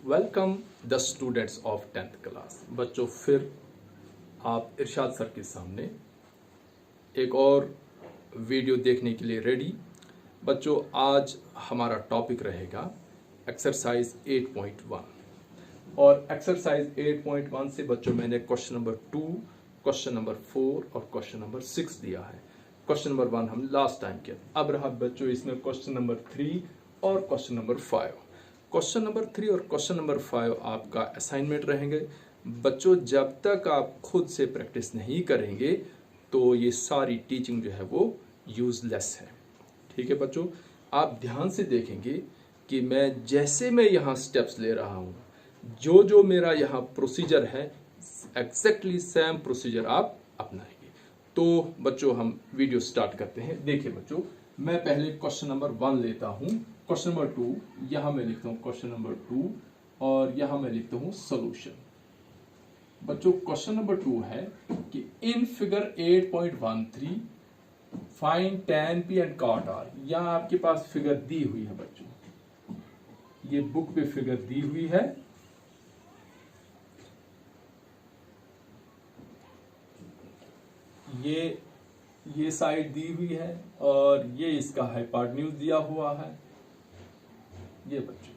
Welcome the students of 10th class. बच्चों, फिर आप इरशाद सर के सामने एक और वीडियो देखने के लिए रेडी। बच्चों, आज हमारा टॉपिक रहेगा एक्सरसाइज 8.1 और एक्सरसाइज 8.1 से बच्चों मैंने क्वेश्चन नंबर 2, क्वेश्चन नंबर 4 और क्वेश्चन नंबर 6 दिया है। क्वेश्चन नंबर 1 हम लास्ट टाइम किया। अब रहा बच्चों इसमें क्वेश्चन नंबर 3 और क्वेश्चन नंबर 5। क्वेश्चन नंबर 3 और क्वेश्चन नंबर 5 आपका असाइनमेंट रहेंगे। बच्चों, जब तक आप खुद से प्रैक्टिस नहीं करेंगे तो ये सारी टीचिंग जो है वो यूजलेस है। ठीक है बच्चों, आप ध्यान से देखेंगे कि मैं यहाँ स्टेप्स ले रहा हूँ, जो मेरा यहाँ प्रोसीजर है एग्जैक्टली सेम प्रोसीजर आप अपनाएंगे। तो बच्चों हम वीडियो स्टार्ट करते हैं। देखिए बच्चों, मैं पहले क्वेश्चन नंबर 1 लेता हूँ, क्वेश्चन नंबर 2 यहाँ मैं लिखता हूँ क्वेश्चन नंबर 2 और यहाँ मैं लिखता हूँ सोल्यूशन। बच्चों, क्वेश्चन नंबर 2 है कि in figure 8.13 find tan p and cot r। यहाँ आपके पास फिगर दी हुई है बच्चों, ये बुक पे फिगर दी हुई है। ये साइड दी हुई है और ये इसका हाइपोटेन्यूज दिया हुआ है ये बच्चों,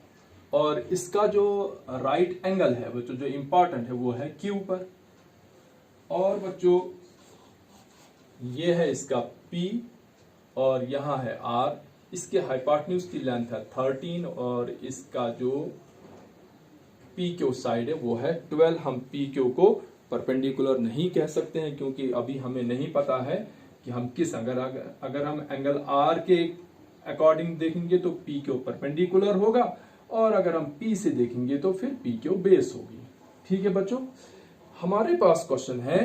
और इसका जो राइट एंगल है बच्चों जो इंपॉर्टेंट है वो है Q पर। और बच्चों ये है इसका P और यहाँ है R। इसके हाइपोटेन्यूज की लेंथ है 13 और इसका जो PQ साइड है वो है 12। हम PQ को परपेंडिकुलर नहीं कह सकते हैं क्योंकि अभी हमें नहीं पता है कि हम किस अगर हम एंगल R के अकॉर्डिंग देखेंगे तो PQ परपेंडिकुलर होगा और अगर हम P से देखेंगे तो फिर PQ बेस होगी। ठीक है बच्चों, हमारे पास क्वेश्चन है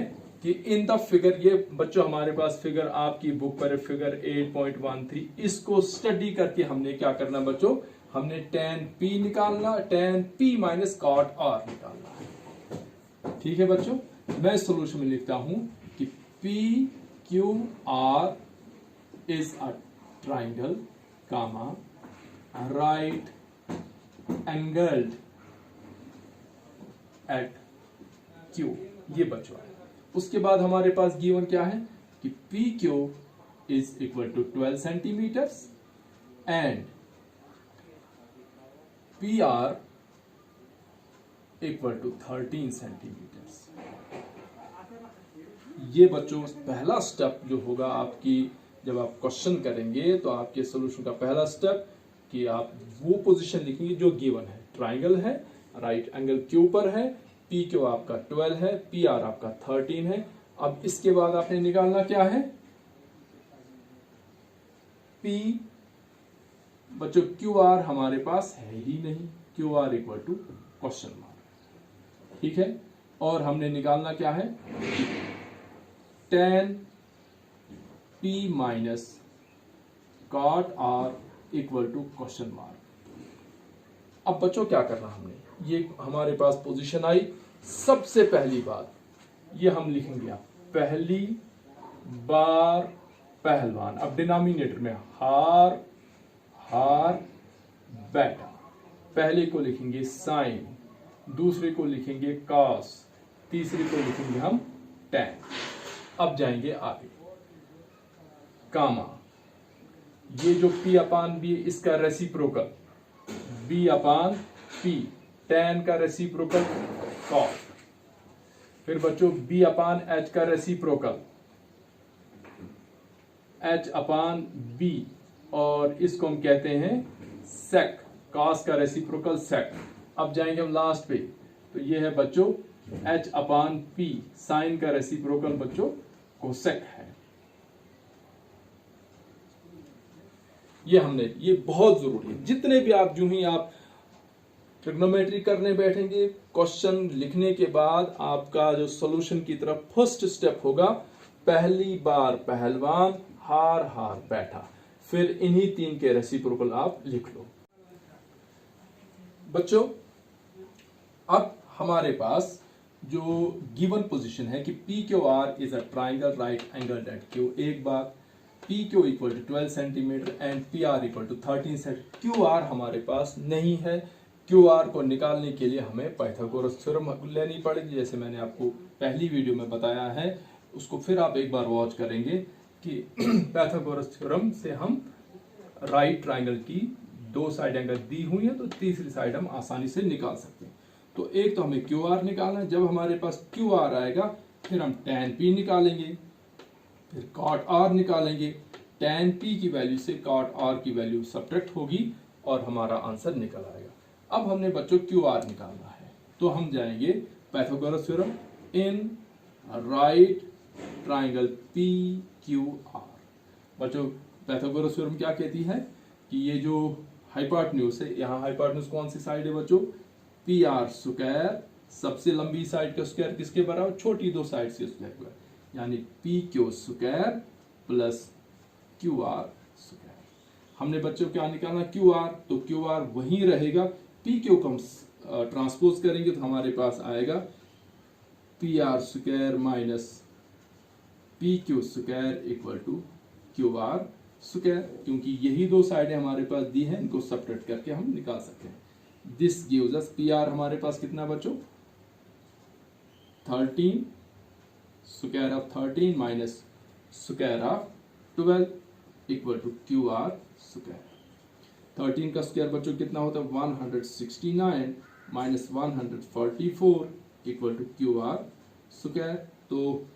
कि इन द फिगर, ये बच्चों हमारे पास फिगर आपकी बुक पर फिगर 8.13, इसको स्टडी करके हमने क्या करना बच्चों, हमने tan P निकालना, tan P minus cot R निकालना है। ठीक है बच्चों, मैं सॉल्यूशन में लिखता हूं कि P Q R is a triangle comma right angled at Q। ये बच्चों है। उसके बाद हमारे पास गिवन क्या है कि PQ is equal to 12 centimetres and PR equal to 13 centimetres. ये बच्चों पहला स्टेप जो होगा आपकी, जब आप क्वेश्चन करेंगे तो आपके सॉल्यूशन का पहला स्टेप कि आप वो पोजीशन लिखेंगे जो गिवन है। ट्राइंगल है, राइट एंगल Q पर है, PQ आपका 12 है, PR आपका 13 है। अब इसके बाद आपने निकालना क्या है, P बच्चों QR हमारे पास है ही नहीं, QR equal to question mark. ठीक है, और हमने निकालना क्या है, tan P minus cot R equal to question mark. अब बच्चों क्या करना हमने, ये हमारे पास पोजीशन आई। सबसे पहली बात ये हम लिखेंगे, आप पहली बार पहलवान। अब डिनोमिनेटर में हार हार बैठा, पहले को लिखेंगे साइन, दूसरे को लिखेंगे कॉस, तीसरे को लिखेंगे हम tan। अब जाएंगे आगे, कामा, ये जो P अपान B इसका reciprocal B upon P, tan का रेसिप्रोकल cos, फिर बच्चों B अपान H का रेसिप्रोकल H अपान B और इसको हम कहते हैं sec, cos का रेसिप्रोकल sec। अब जाएंगे हम लास्ट पे, तो ये है बच्चों H अपान P, साइन का रेसिप्रोकल बच्चों कोसेक है। ये बहुत जरूरी है। जितने भी आप जो ही आप ट्रिग्नोमेट्री करने बैठेंगे, क्वेश्चन लिखने के बाद आपका जो सॉल्यूशन की तरफ फर्स्ट स्टेप होगा, पहली बार पहलवान हार हार बैठा, फिर इन्हीं 3 के रेसिप्रोकल आप लिख लो। बच्चों, अब हमारे पास जो गिवन पोजीशन है कि PQR is a triangle right angled at Q, एक बार PQ equal to 12 centimetre and PR equal to 13 centimetre. QR हमारे पास नहीं है, क्यू आर को निकालने के लिए हमें पाइथागोरस थ्योरम लेनी पड़ेगी, जैसे मैंने आपको पहली वीडियो में बताया है, उसको फिर आप एक बार वॉच करेंगे कि पाइथागोरस थ्योरम से हम राइट ट्राइंगल की दो साइड अगर दी हुई है तो तीसरी साइड हम आसानी से निकाल सकते हैं। तो एक तो हमें क्यू आर निकालना है, जब हमारे पास क्यू आर आएगा फिर हम tan p निकालेंगे, फिर cot r निकालेंगे, tan p की वैल्यू से cot r की वैल्यू सब्ट्रैक्ट होगी और हमारा आंसर निकल आएगा। अब हमने बच्चों क्यू आर निकालना है, तो हम जाएंगे Pythagoras theorem in right triangle P Q R. बच्चों पाइथागोरस थ्योरम क्या कहती है कि ये जो हाइपोटेन्यूज है, यहाँ हाइपोटेन्यूज कौन सी साइड है बच्चों, पी आर स्क्वायर, सबसे लंबी साइड का स्क्वायर किसके बराबर, छोटी दो साइड से स्क्वायर हुआ, यानी P Q square plus Q R square. हमने बच्चों क्या निकालना, क्यू आर, तो क्यू आर वहीं रहेगा, पी क्यू को हम ट्रांसपोज करेंगे तो हमारे पास आएगा P R square minus P Q square equal to Q R square, क्योंकि यही दो साइडें हमारे पास दी हैं, इनको सब्ट्रैक्ट करके हम निकाल सकते हैं। This gives us P R हमारे पास कितना बच्चों, 13 square of 13 minus square of 12 equal to Q R square. 13 का स्क्वायर बच्चों कितना होता है, 169 minus 144 equal to Q R square. तो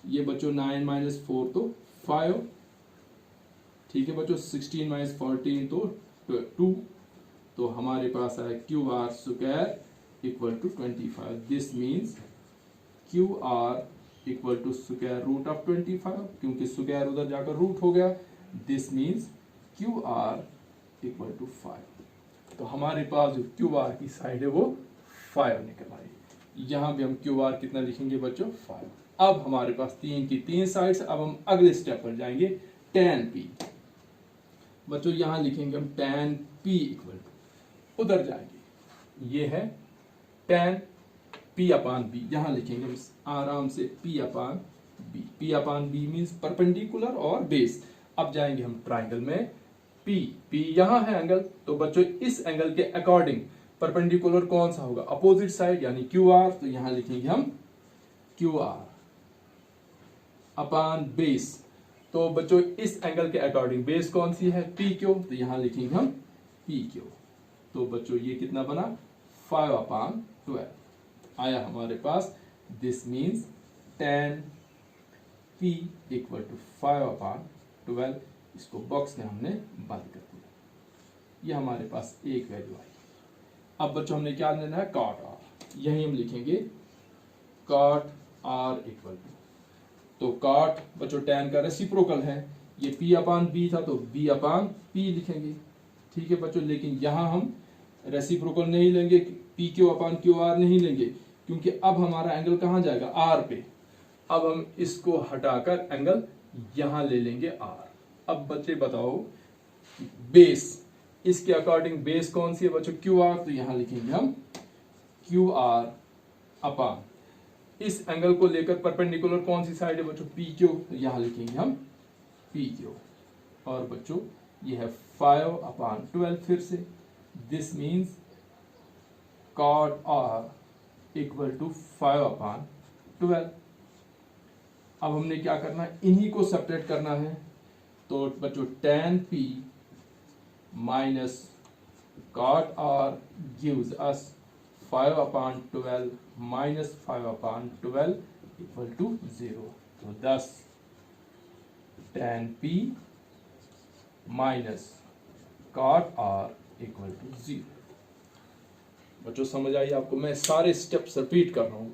ये बच्चों 9 माइनस 4 तो 5, ठीक है बच्चों, 16 माइनस 14 तो 2, तो हमारे पास आया Q R square equal to 25। This means Q R equal to square root of 25, क्योंकि स्क्वायर उधर जाकर रूट हो गया। This means Q R equal to 5। तो हमारे पास जो क्यू आर की साइड है वो 5 निकल आई। यहां भी हम क्यू आर कितना लिखेंगे बच्चों, 5। अब हमारे पास 3 की 3 साइड्स। अब हम अगले स्टेप पर जाएंगे, tan p। बच्चों यहां लिखेंगे हम tan p इक्वल टू, उधर जाएंगे, ये है tan p अपान b, यहां लिखेंगे हम आराम से p अपान b। p अपान b मीन्स परपेंडिकुलर और बेस। अब जाएंगे हम ट्राइंगल में, p यहां है एंगल, तो बच्चों इस एंगल के अकॉर्डिंग परपेंडिकुलर कौन सा होगा, अपोजिट साइड यानी क्यू आर, तो यहां लिखेंगे हम क्यू आर अपान बेस। तो बच्चों इस एंगल के अकॉर्डिंग बेस कौन सी है, पी क्यू, तो यहां लिखेंगे हम पी क्यू। तो बच्चों ये कितना बना, 5 अपान 12 आया हमारे पास। This means tan p equal to 5 upon 12। इसको बॉक्स में हमने बंद कर दिया, ये हमारे पास एक वैल्यू आई। अब बच्चों हमने क्या लेना है, cot r, यही हम लिखेंगे cot r इक्वल टू, तो cot बच्चों tan का रेसिप्रोकल है, ये p अपान b था तो b अपान p लिखेंगे, ठीक है बच्चों। लेकिन यहां हम रेसिप्रोकल नहीं लेंगे, पी क्यू अपान क्यू आर नहीं लेंगे, क्योंकि अब हमारा एंगल कहां जाएगा, आर पे। अब हम इसको हटाकर एंगल यहां ले लेंगे आर। अब बच्चे बताओ बेस, इसके अकॉर्डिंग बेस कौन सी है बच्चों, क्यू आर, तो यहां लिखेंगे हम क्यू आर अपान, इस एंगल को लेकर परपेंडिकुलर कौन सी साइड है बच्चों, पी क्यू, तो यहां लिखेंगे हम पी क्यू। और बच्चों ये है 5 अपान 12 फिर से। This means cot r equal to 5 upon 12। अब हमने क्या करना है, इन्हीं को सब्ट्रैक्ट करना है, तो बच्चों tan p minus cot r gives us 5 upon 12 minus 5 upon 12 equal to 0। तो 10 tan p minus cot r equal to 0। बच्चों समझ आई आपको, मैं सारे स्टेप्स रिपीट कर रहा हूं,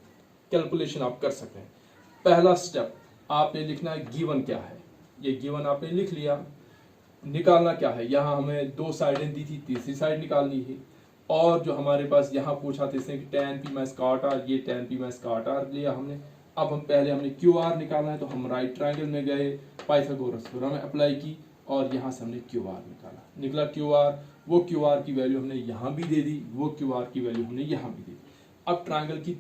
कैलकुलेशन आप कर सकते हैं। पहला स्टेप आपने लिखना है गिवन क्या है, ये गिवन आपने लिख लिया। निकालना क्या है, यहां हमें दो साइडें दी थी, तीसरी साइड निकालनी है। और जो हमारे पास यहां पूछा था इसने कि tan p minus cot r, ये tan p minus cot r लिया हमने। अब हम पहले हमने क्यू आर निकालना है, तो हम राइट ट्राइंगल में गए, पाइथागोरस थ्योरम अप्लाई की और यहां से हमने क्यू आर निकला क्यू आर। वो क्यू आर की वैल्यू हमने यहां भी दे दी, वो क्यू आर की वैल्यू हमने यहां भी दे दी। अब ट्राइंगल की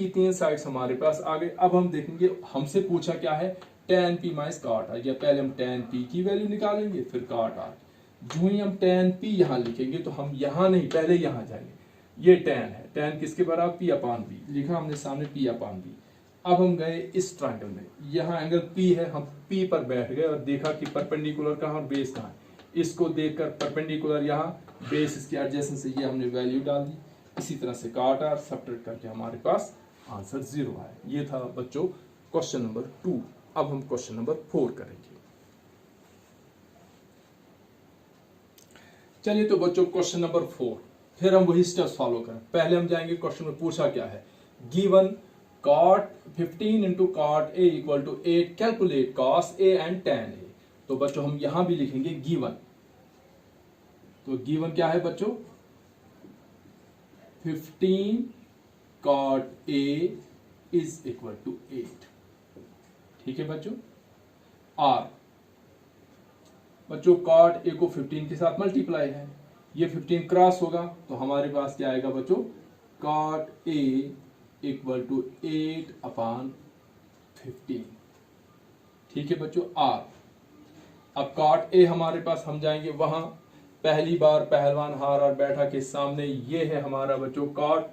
तीन साइड्स हमारे पास आ गए। अब हम देखेंगे, हमसे पूछा क्या है, tan p minus cot r, या पहले हम tan p की वैल्यू निकालेंगे फिर cot r। जो ही हम tan p यहां लिखेंगे तो हम यहां नहीं, पहले यहां जाएंगे, ये tan है, tan किसके बराबर, P अपान B, लिखा हमने सामने P अपान B। अब हम गए इस ट्रायंगल में, यहाँ एंगल P है, हम P पर बैठ गए और देखा कि परपेंडिकुलर कहाँ और बेस कहाँ है। इसको देखकर परपेंडिकुलर यहाँ, बेस इसके एडजेसेंट से, ये हमने वैल्यू डाल दी। इसी तरह से काटा और सब्ट्रैक्ट करके हमारे पास आंसर 0 आया। ये था बच्चों क्वेश्चन नंबर 2। अब हम क्वेश्चन नंबर 4 करेंगे। चलिए तो बच्चों क्वेश्चन नंबर 4, फिर हम वही स्टेप्स फॉलो करें। पहले हम जाएंगे, क्वेश्चन में पूछा क्या है, given cot 15 into cot a equal to 8, calculate cos a and tan a। तो बच्चों हम यहां भी लिखेंगे गिवन। तो गिवन क्या है बच्चों, 15 cot a is equal to 8। ठीक है बच्चों। और बच्चों cot a को 15 के साथ मल्टीप्लाई है, ये 15 क्रॉस होगा तो हमारे पास क्या आएगा बच्चों, cot a equal to 8 upon 15। ठीक है बच्चों। आर, अब cot a हमारे पास, हम जाएंगे वहां, पहली बार पहलवान हार और बैठा के सामने, ये है हमारा बच्चों cot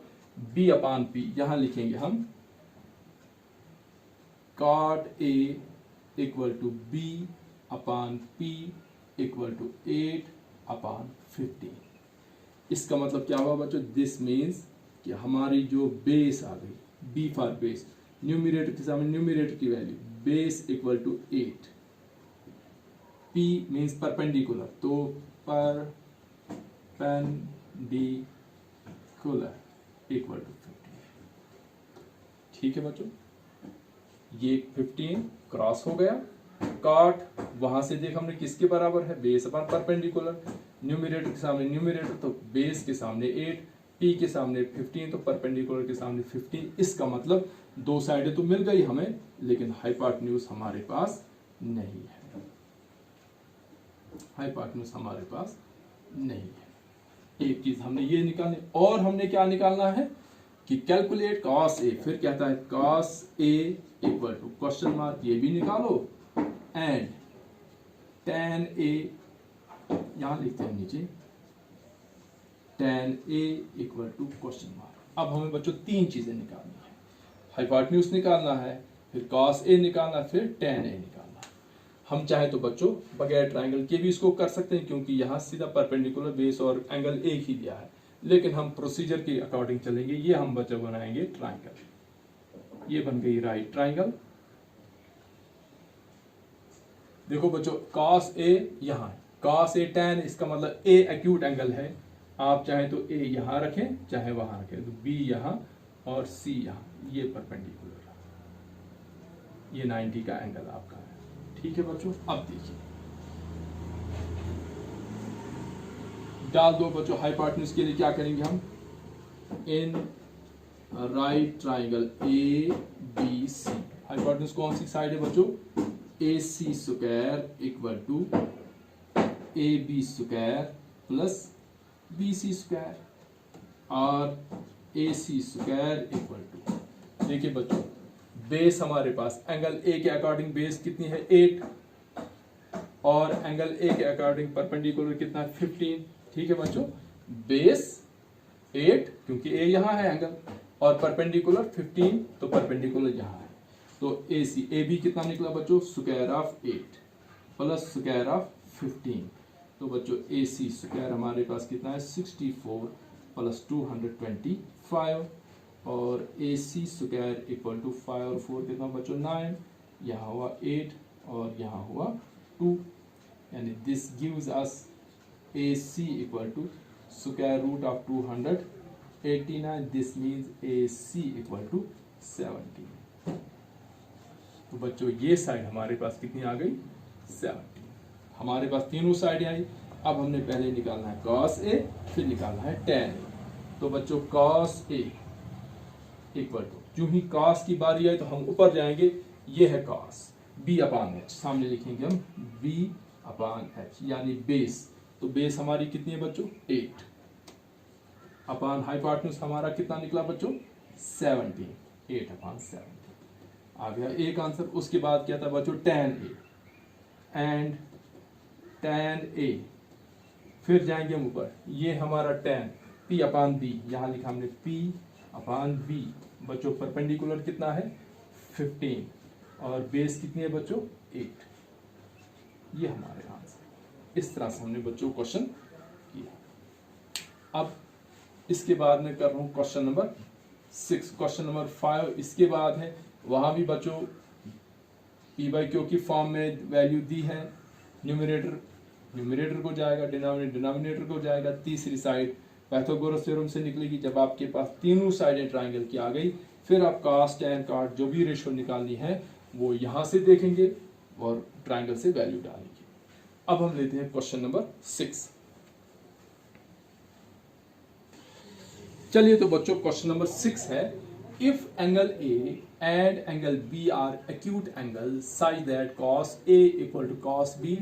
b अपान p। यहां लिखेंगे हम cot a equal to b upon p equal to 8 upon 15। इसका मतलब क्या हुआ बच्चों, दिस मीन्स कि हमारी जो बेस आ गई, बी फॉर बेस, न्यूमरेटर के सामने न्यूमरेटर की value, base equal to 8, P means perpendicular, तो परपेंडिकुलर इक्वल टू 15। ठीक है बच्चों, ये 15 क्रॉस हो गया। cot वहां से देख हमने किसके बराबर है, बेस अपन परपेंडिकुलर, न्यूमरेटर के सामने न्यूमरेटर, तो बेस के सामने 8, p के सामने 15, तो परपेंडिकुलर के सामने 15। इसका मतलब दो साइडें तो मिल गई हमें, लेकिन हाइपोटेन्यूज हमारे पास नहीं है, हाइपोटेन्यूज हमारे पास नहीं है। एक चीज हमने ये निकालनी, और हमने क्या निकालना है कि कैलकुलेट cos a, फिर कहता है cos a equal to question mark, ये भी निकालो, एंड tan a, यहां लिखते हैं नीचे tan a equal to question mark. अब हमें बच्चों तीन चीजें निकालनी है, हाइपोटेन्यूज निकालना है, फिर cos a निकालना है, फिर tan a निकालना है। हम चाहे तो बच्चों बगैर ट्रायंगल के भी इसको कर सकते हैं, क्योंकि यहाँ सीधा परपेंडिकुलर बेस और एंगल एक ही दिया है, लेकिन हम प्रोसीजर के अकॉर्डिंग चलेंगे। ये हम बच्चों बनाएंगे ट्रायंगल, ये बन गई राइट ट्रायंगल। देखो बच्चों cos a यहाँ है, cos a tan, इसका मतलब a एक्यूट एंगल है, आप चाहे तो a यहां रखें चाहे वहां रखें, तो b यहां और c यहां, ये परपेंडिकुलर, ये 90 का एंगल आपका है। ठीक है बच्चों। अब देखिए, डाल दो बच्चों, हाइपोटेन्यूज के लिए क्या करेंगे हम, in right triangle A B C, hypotenuse कौन सी साइड है बच्चों, A C square equal to A B square plus B C square, और A C square equal to, देखिए बच्चों बेस हमारे पास एंगल ए के अकॉर्डिंग बेस कितनी है 8, और एंगल ए के अकॉर्डिंग परपेंडिकुलर कितना है 15। ठीक है बच्चों, बेस 8 क्योंकि ए यहां है एंगल, और परपेंडिकुलर 15, तो परपेंडिकुलर यहां है, तो ए सी, ए बी कितना निकला बच्चों, square of 8 plus square of 15, तो बच्चों ए सी स्क्वायर हमारे पास कितना है 64 प्लस 225, और A C square equal to 5 और 4 कितना बच्चों 9, यहाँ हुआ 8 और यहाँ हुआ 2, यानी this gives us A C equal to square root of 289, this means A C equal to 17। तो बच्चों ये साइड हमारे पास कितनी आ गई 17, हमारे पास तीनों साइड आई। अब हमने पहले निकालना है cos a, फिर निकालना है tan a। तो बच्चों cos a इक्वल टू, जो ही cos की बारी आई तो हम ऊपर जाएंगे, ये है cos b अपान h, सामने लिखेंगे हम b अपान h, यानी बेस, तो बेस हमारी कितनी है बच्चों 8, अपान हाइपोटेन्यूज हमारा कितना निकला बच्चों 17, 8 अपान 17 आ गया एक आंसर। उसके बाद क्या था बच्चों tan a, and tan a, फिर जाएंगे हम ऊपर, ये हमारा tan, P अपान B, यहाँ लिखा हमने P अपान B। बच्चों परपेंडिकुलर कितना है 15 और बेस कितनी है बच्चों 8। ये हमारे आंसर। इस तरह से हमने बच्चों क्वेश्चन किया। अब इसके बाद में कर रहा हूँ क्वेश्चन नंबर 6। क्वेश्चन नंबर 5 इसके बाद है, वहां भी बच्चों P बाई क्यू की फॉर्म में वैल्यू दी है। न्यूमरेटर को जाएगा, डिनोमिनेटर को जाएगा। तीसरी साइड पाइथागोरस थ्योरम से निकलेगी। जब आपके पास तीनों साइडें ट्राइंगल की आ गई, फिर आप कॉस टैन कॉट जो भी रेशियो निकालनी है वो यहां से देखेंगे और ट्राइंगल से वैल्यू डालेंगे। अब हम लेते हैं क्वेश्चन नंबर 6। चलिए तो बच्चों क्वेश्चन नंबर 6 है, if angle A and angle B are acute angle such that cos A equal to cos B,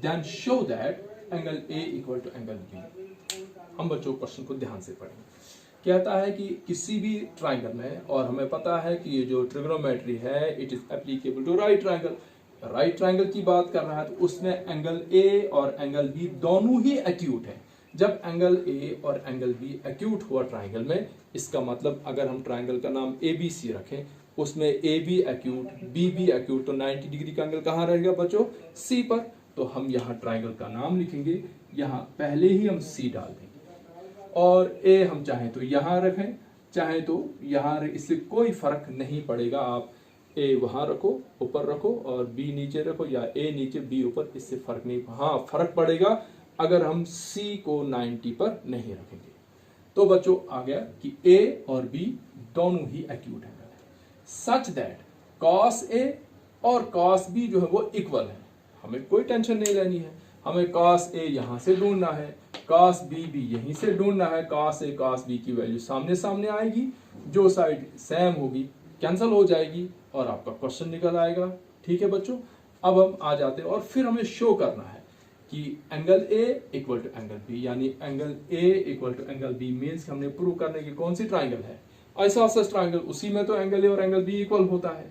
then show that angle A equal to angle B। हम बच्चों क्वेश्चन को ध्यान से पढ़ें। कहता है कि किसी भी ट्राइंगल में, और हमें पता है कि ये जो ट्रिग्नोमेट्री है it is applicable to right triangle. Right triangle की बात कर रहा है तो उसमें एंगल ए और एंगल बी दोनों ही एक्यूट है। जब एंगल ए और एंगल बी एक्यूट हुआ ट्राइंगल में, इसका मतलब अगर हम ट्राइंगल का नाम ABC रखें, उसमें A B acute B B acute, तो 90 डिग्री का एंगल कहाँ रहेगा बच्चों C पर। तो हम यहाँ ट्राइंगल का नाम लिखेंगे, यहाँ पहले ही हम C डाल देंगे और ए हम चाहें तो यहाँ रखें, चाहे तो यहाँ, इससे कोई फर्क नहीं पड़ेगा। आप ए वहां रखो, ऊपर रखो, और बी नीचे रखो, या ए नीचे बी ऊपर, इससे फर्क नहीं। हाँ फर्क पड़ेगा अगर हम C को 90 पर नहीं रखेंगे। तो बच्चों आ गया कि ए और बी दोनों ही एक्यूट एंगल है, सच दैट cos A और cos B जो है वो इक्वल है। हमें कोई टेंशन नहीं लेनी है, हमें cos A यहां से ढूंढना है, cos B भी यहीं से ढूंढना है। cos A cos B की वैल्यू सामने सामने आएगी, जो साइड सेम होगी कैंसिल हो जाएगी और आपका क्वेश्चन निकल आएगा। ठीक है बच्चों, अब हम आ जाते हैं और फिर हमें शो करना है कि angle A equal to angle B, यानी angle A equal to angle B means हमने प्रूव करने की कौन सी ट्राइंगल है, आइसोसेलेस ट्राइंगल, उसी में तो एंगल A और एंगल B इक्वल होता है।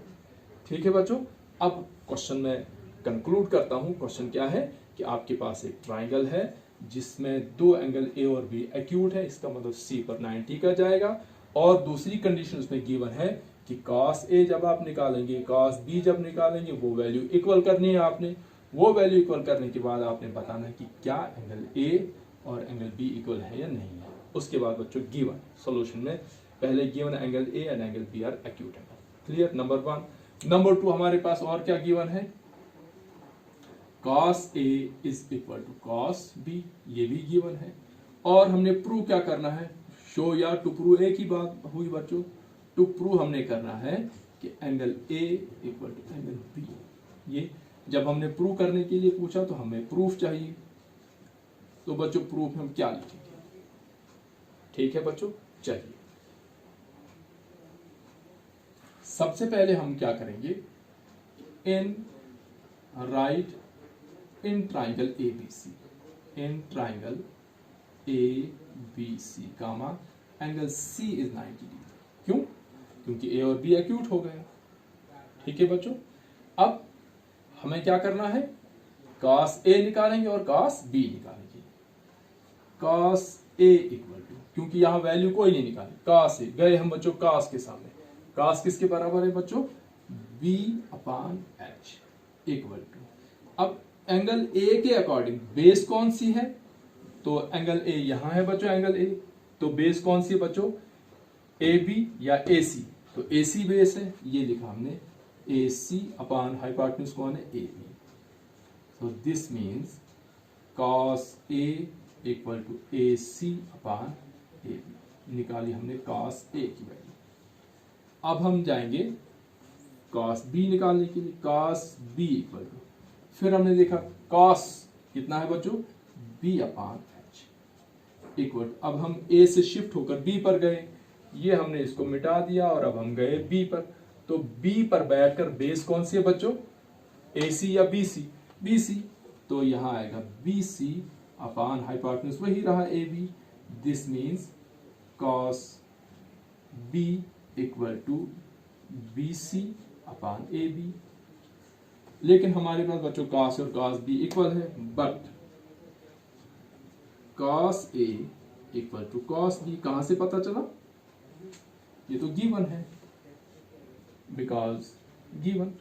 ठीक है बच्चों, अब क्वेश्चन में कंक्लूड करता हूं। क्वेश्चन क्या है कि आपके पास एक ट्राइंगल है जिसमें दो एंगल A और B एक्यूट है, इसका मतलब C पर 90 का जाएगा। और दूसरी कंडीशन उसमें गिवन है कि cos A जब आप निकालेंगे, cos B जब निकालेंगे, वो वैल्यू इक्वल करनी है आपने। वो वैल्यू इक्वल करने के बाद आपने बताना है कि क्या एंगल A और एंगल B इक्वल है या नहीं है। उसके बाद बच्चों गिवन सॉल्यूशन में पहले given angle A and angle B are acute angle. Clear, number 1। Number 2 हमारे पास और क्या गिवन है, cos A is equal to cos B, ये भी गिवन है। और हमने प्रूव क्या करना है, शो या टू प्रूव ए की बात हुई बच्चों। टू प्रूव हमने करना है कि angle A equal to angle B। ये जब हमने प्रूव करने के लिए पूछा तो हमें प्रूफ चाहिए, तो बच्चों प्रूफ हम क्या लिखेंगे। ठीक है बच्चों, चलिए सबसे पहले हम क्या करेंगे, in right in triangle ABC, in triangle ABC comma angle C is 90 degree. क्यों? क्योंकि A और B एक्यूट हो गए। ठीक है बच्चों, अब हमें क्या करना है, cos A निकालेंगे और cos B निकालेंगे। cos A इक्वल टू, क्योंकि यहां वैल्यू कोई नहीं निकाली, cos A गए हम बच्चों cos के सामने। cos किसके बराबर है बच्चों, B upon H equal to. अब एंगल A के अकॉर्डिंग बेस कौन सी है, तो एंगल A यहां है बच्चों, एंगल A, तो बेस कौन सी है बच्चों, AB या AC, तो AC बेस है, ये लिखा हमने AC अपॉन हाइपोटेन्यूज कौन है, AB। So this means cos A equal to AC upon AB। निकाली हमने cos A की वैल्यू। अब हम जाएंगे cos B निकालने के लिए, cos B इक्वल टू, फिर हमने देखा cos कितना है बच्चों, B अपॉन H इक्वल। अब हम A से शिफ्ट होकर B पर गए, ये हमने इसको मिटा दिया और अब हम गए B पर। तो B पर बैठकर बेस कौन सी है बच्चों, AC या BC, BC, तो यहां आएगा BC अपॉन हाइपोटेन्यूज वही रहा AB। This means cos B equal to BC upon AB। लेकिन हमारे पास बच्चों cos और cos B इक्वल है, but cos A equal to cos B. कहां से पता चला? ये तो गिवन है, बिकॉज गिवन।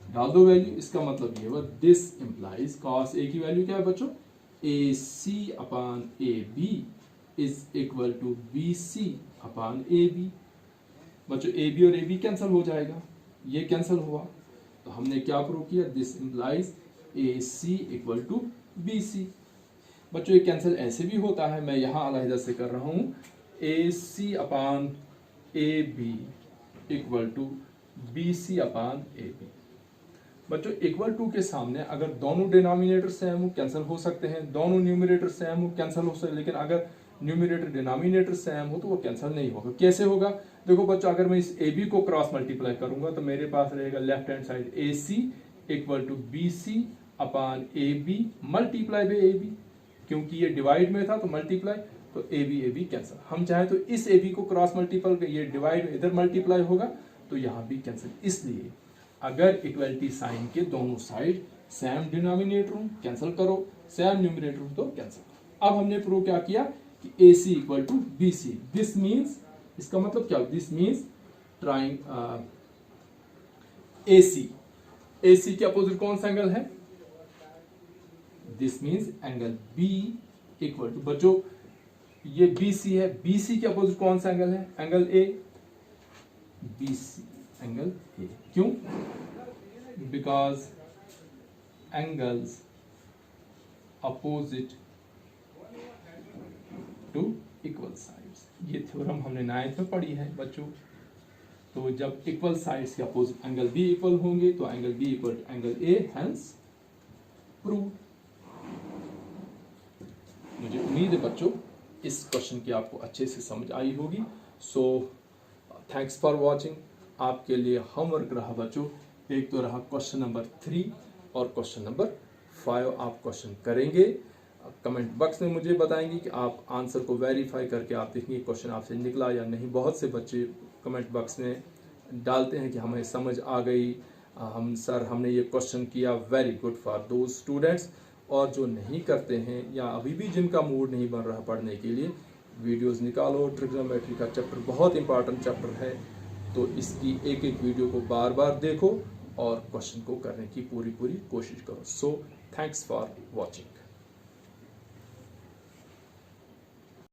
डाल दो वैल्यू, इसका मतलब ये हुआ दिस इंप्लाइज कॉस ए की वैल्यू क्या है बच्चों? A C upon A B is equal to B C upon A B. बच्चों ए बी और ए बी कैंसिल हो जाएगा, ये कैंसिल हुआ, तो हमने क्या प्रूव किया? This implies A C equal to B C. बच्चों ये कैंसिल ऐसे भी होता है, मैं यहां अलहदा से कर रहा हूं, A C upon A B equal to B C upon A B. बच्चों इक्वल टू के सामने अगर दोनों डिनोमिनेटर सेम हो कैंसिल हो सकते हैं, दोनों न्यूमरेटर सेम हो कैंसिल हो सकते हैं, लेकिन अगर न्यूमरेटर डिनोमिनेटर सेम हो तो वो कैंसिल नहीं होगा। कैसे होगा? देखो बच्चों, अगर मैं इस ए बी को क्रॉस मल्टीप्लाई करूंगा तो मेरे पास रहेगा left hand side A C equal to B C upon A B multiply by A B, क्योंकि ये डिवाइड में था तो मल्टीप्लाई, तो ए बी कैंसिल। हम चाहे तो इस ए बी को क्रॉस मल्टीप्लाई, ये डिवाइड इधर मल्टीप्लाई होगा तो यहां भी कैंसिल। इसलिए अगर इक्वलिटी साइन के दोनों साइड सेम डिनोमिनेटर हो कैंसिल करो, सेम न्यूमरेटर हो तो कैंसिल करो। अब हमने प्रूव क्या किया कि A C equal to B C. This means, इसका मतलब क्या? This means triangle A C के अपोजिट कौन सा एंगल है? This means angle B equal to, बच्चों ये बी सी है, बी सी के अपोजिट कौन सा एंगल है? Angle A. B C angle A, क्यों? Because angles opposite to equal sides. ये थ्योरम हमने 9th में पढ़ी है बच्चों। तो जब इक्वल साइड्स के अपोजिट एंगल बी इक्वल होंगे तो angle B equal to angle A, hence prove. मुझे उम्मीद है बच्चों इस क्वेश्चन की आपको अच्छे से समझ आई होगी। So thanks for watching. आपके लिए होमवर्क रहा बच्चों, एक तो रहा क्वेश्चन नंबर 3 और क्वेश्चन नंबर 5 आप क्वेश्चन करेंगे। कमेंट बॉक्स में मुझे बताएंगे कि आप आंसर को वेरीफाई करके आप देखेंगे क्वेश्चन आपसे निकला या नहीं। बहुत से बच्चे कमेंट बॉक्स में डालते हैं कि हमें समझ आ गई, हमने ये क्वेश्चन किया। Very good for those students. और जो नहीं करते हैं या अभी भी जिनका मूड नहीं बन रहा पढ़ने के लिए, वीडियोस निकालो। ट्रिग्नोमेट्री का चैप्टर बहुत इंपॉर्टेंट चैप्टर है, तो इसकी एक एक वीडियो को बार बार देखो और क्वेश्चन को करने की पूरी कोशिश करो। So thanks for watching.